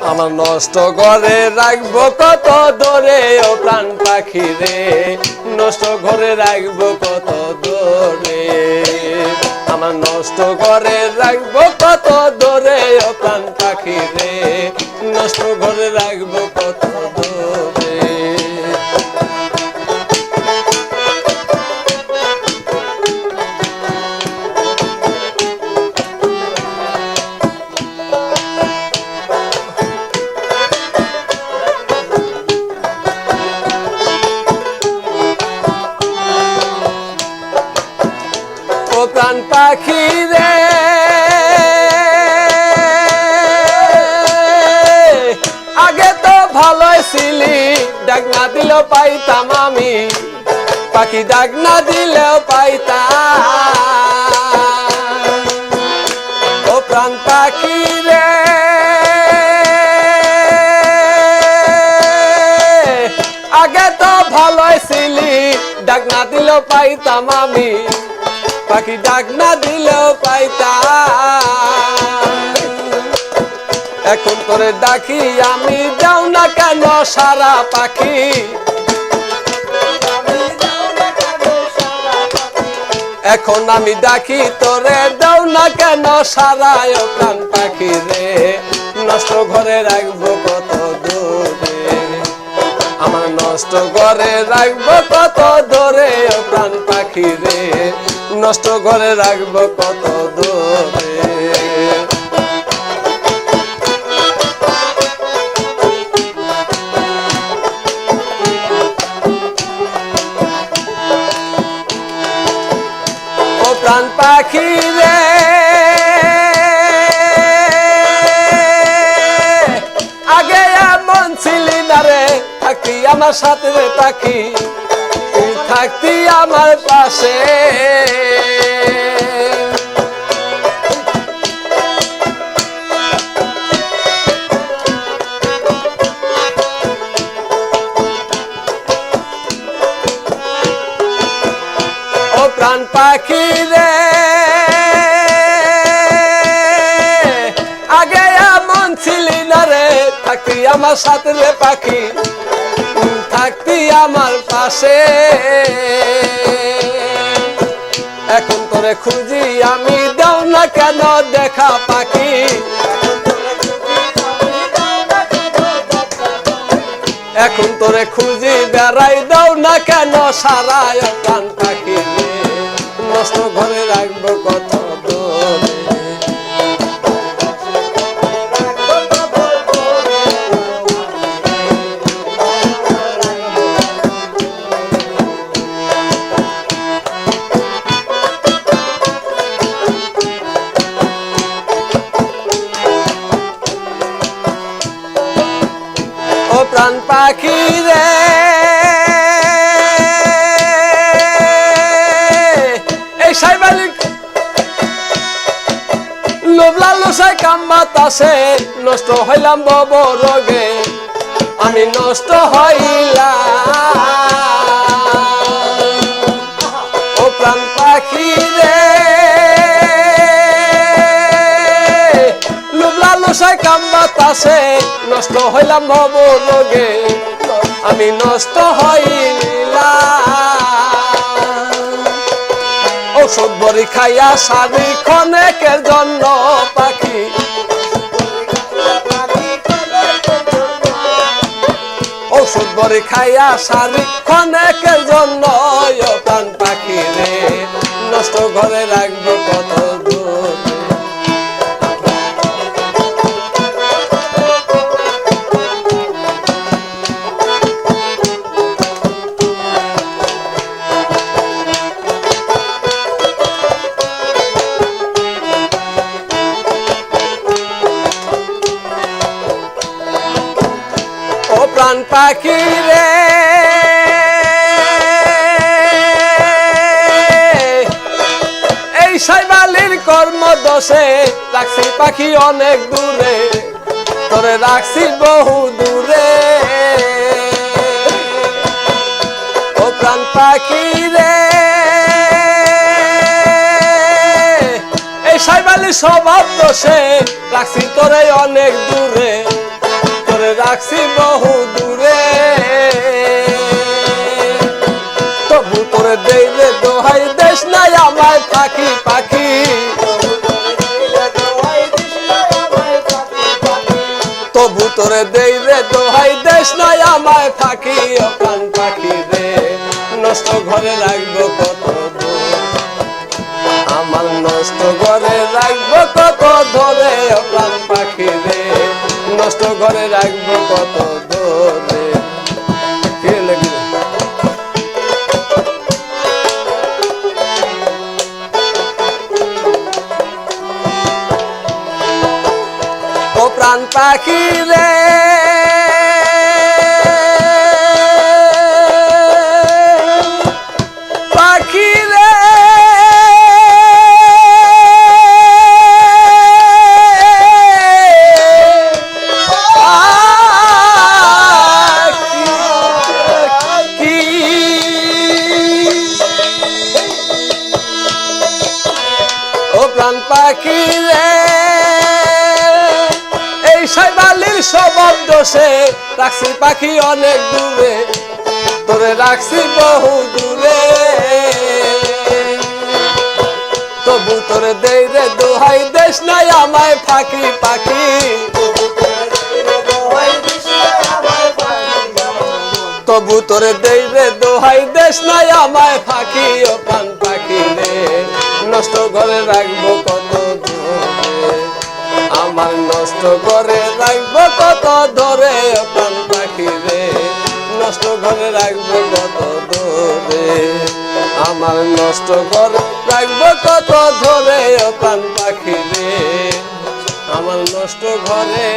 আমার নষ্ট ঘরে রাখবো কত দূরে ও প্রাণ পাখি রে, নষ্ট ঘরে রাখবো কত দূরে, আমার নষ্ট ঘরে রাখবো কত দূরে ও প্রাণ পাখি রে, নষ্ট ঘরে রাখবো কত দূরে। ও প্রাণ পাখি রে, আগে তো ভালোই ছিলি, ডাক না দিলেও পাইতাম আমি, পাখি ডাক না দিলেও পাইতাম। ও প্রাণ পাখি রে, আগে তো ভালোই ছিলি, ডাক না দিলেও পাইতাম আমি, পাখি ডাক না দিলেও পাইতাম। এখন তোরে ডাকি আমি, যাও না কেন সারা পাখি, এখন আমি ডাকি তোরে, দাও না কেন সারা ও প্রাণ পাখি রে, নষ্ট ঘরে রাখবো কত দূরে, আমার নষ্ট ঘরে রাখবো কত দূরে ও প্রাণ পাখি রে, নষ্ট ঘরে রাখবো কত দূরে। ও প্রাণ পাখি রে, আগে এমন ছিলি না রে, থাকতি আমার সাথে রে পাখি, তুই থাকতি আমার পাশে, ও প্রাণ পাখি রে, আগে এমন ছিলি না রে, থাকতি আমার সাথে রে পাখি, থাকতি আমার পাশে, এখন তোরে খুঁজি আমি, দাও না কেন দেখা পাখি, এখন তোরে খুঁজি বেড়াই, দাও না কেন সারা ও প্রাণ পাখি রে, নষ্ট ঘরে রাখবো কত দূরে। ও প্রাণ পাখি রে, এই সাইবালিক লোভ লালসায় কাম বাতাসে, নষ্ট হইলাম বব রোগে, আমি নষ্ট হইলাম। ও প্রাণ পাখি রে, লোভ লালসায় কাম বাতাসে, নষ্ট হইলাম ভব রোগে, আমি নষ্ট হইলাম। ঔষধ বড়ি খাইয়া সারি ক্ষণেকের জন্য পাখি, ঔষধ বড়ি খাইয়া সারি ক্ষণেকের জন্য ও প্রাণ পাখি রে, নষ্ট ঘরে রাখবো কত দূরে। ও প্রাণ পাখি রে, এই সাইবালির কর্ম দোষে রাখছি পাখি অনেক দূরে, তোরে রাখছি বহু দূরে। ও প্রাণ পাখি রে, এই সাইবালির স্বভাব দোষে রাখছি তোরে অনেক দূরে, রাখছি বহু দূরে তবু তোরে দেই রে দোহাই দেশ নাই আমায় ফাঁকি পাখি তবু তোরে দেই রে দোহাই দেশ নাই আমায় ফাঁকি ও প্রাণ পাখি রে নষ্ট ঘরে রাখবো কত আমার নষ্ট ঘরে রাখবো কত ধরে ও প্রাণ পাখি রে নষ্ট ঘরে রাখবো কত ধরে কে লাগবে ও প্রাণ পাখি রে পাখি রে ও প্রাণ পাখি রে এই সাইবালির সবব দোষে রাখছি পাখি অনেক দূরে তোরে রাখছি বহু দূরে তবু তোরে দেই রে দোহাই দেশ নাই আমায় ফাঁকি পাখি তবু তোরে দেই রে দোহাই দেশ নাই আমায় ফাঁকি ও প্রাণ পাখি রে নষ্ট ঘরে রাখবো কত ধরে আমার নষ্ট ঘরে রাখবো কত ধরে ও প্রাণ পাখি রে নষ্ট ঘরে রাখবো কত ধরে আমার নষ্ট ঘরে রাখবো কত ধরে ও প্রাণ পাখি রে আমার নষ্ট ঘরে